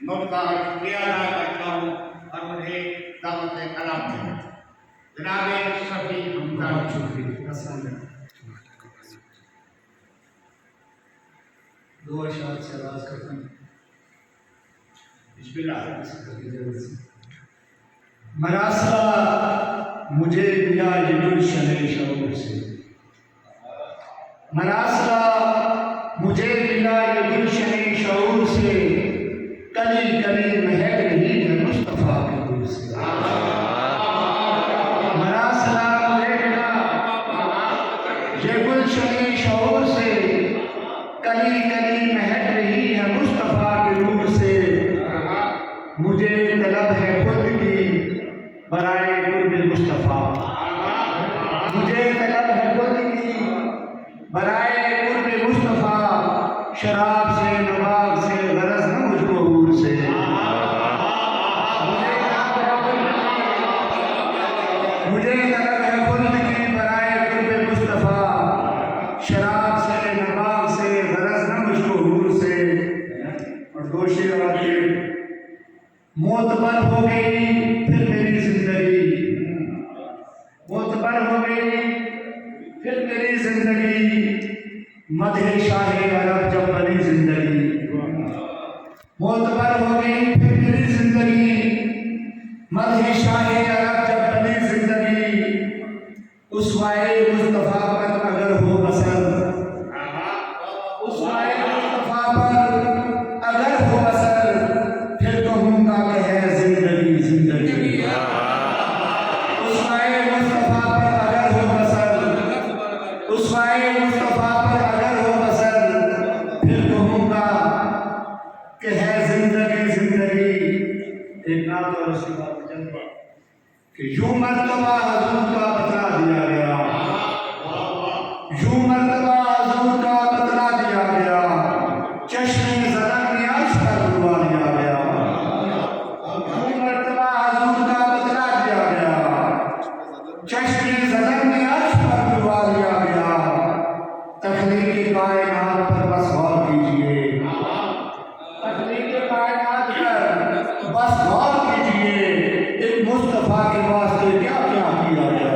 نقطہ شکریہ ادا کرتا ہوں اور مجھے دعوت کلام دیں جناب شفیع حمزہ شکریہ دو اشعار سے آغاز کرتا ہوں. بسم اللہ. مراسلہ مجھے ملا یہ گلشن شعور سے، مراسلہ مجھے ملا یہ گلشن شعور سے، کلی کلی مہک رہی ہے مصطفیٰ کے گل سے. مراسلہ مجھے ملا یہ گلشن شعور سے، کلی کلی مہک رہی ہے مصطفیٰ کے نور سے. مجھے طلب ہے خود کی برائے قرب مصطفیٰ، مجھے طلب ہے خود کی برائے قرب مصطفیٰ. شراب سے نواب سے غرض نہ مجھ کو حور سے. مجھے طلب ہے خود کی برائے قرب مصطفیٰ، شراب سے نواب سے غرض نہ مجھ کو حور سے. اور دو شعر آگے. معتبر ہو گئی پھر میری زندگی، معتبر ہو گئی پھر میری زندگی، مدح شاہ عرب جب بنی زندگی. معتبر ہو گئی پھر میری زندگی، مدح شاہ عرب جب بنی زندگی. اسوائے مصطفیٰ پر اگر ہو اثر، اسوائے مصطفیٰ پر اگر ہو اثر، پھر کہوں گا کہ ہے زندگی زندگی. اسوائے مصطفیٰ پر اگر ہو اثر، اسوائے مصطفیٰ پر اگر ہو اثر، پھر کہوں گا کہ ہے زندگی زندگی. ایک نعت اور اس کے بعد جذبہ کہ یوں مرتبہ حضور کا بتلا دیا گیا، یوں مرتبہ حضور کا بتلا دیا گیا، چشم زدن نیاز پر ڈبا دیا گیا. یوں مرتبہ حضور کا بتلا دیا گیا، چشم زدن نیاز پر ڈبا دیا گیا. تخلیق کائنات پر بس غور کیجئے، تخلیق کائنات پر بس غور کیجئے. ایک مصطفیٰ کے واسطے کیا کیا کیا گیا.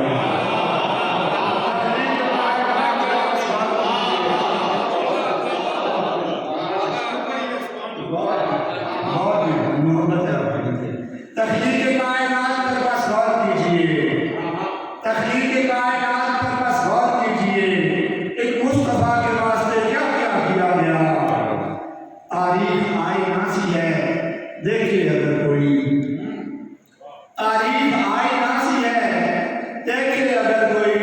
تخلیق کائنات پر بس غور کیجئے، تخلیق کائنات پر بس غور کیجئے. ایک مصطفیٰ کے واسطے کیا کیا کیا گیا. تاریخ آئینہ سی ہے دیکھے اگر کوئی، تاریخ آئینہ سی ہے دیکھے اگر کوئی،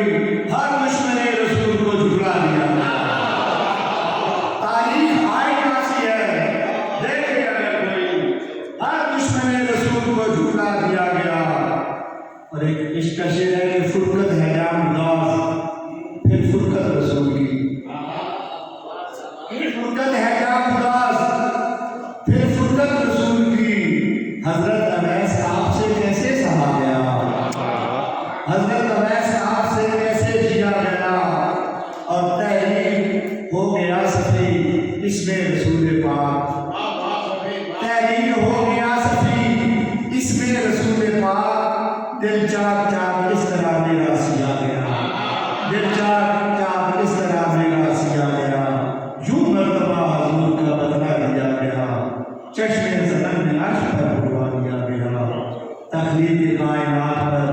ہر دشمن رسول کو جھٹلا دیا. تاریخ آئینہ سی ہے دیکھے اگر کوئی، ہر دشمن رسول کو جھٹلا دیا گیا. اور ایک عشق کا شعر ہے کہ فرقت ہے جام داز پھر فرقت رسول کی. فرقت ہے جام داز پھر فرقت رسول کی. حضرت اویس آپ سے کیسے سہا گیا، حضرت اویس آپ سے کیسے جیا گیا. اور تحریر ہو گیا صفی اس میں رسول پاک، تحریر ہو گیا صفی اس میں رسول پاک. دل چاک چاک اس طرح میرا سیا گیا، دل چاک چاک اس طرح میرا سیا گیا. یوں مرتبہ حضور کا بدلا دیا گیا، چشم زدن میں عرش پر ڈبا دیا گیا. تخلیق کائنات پر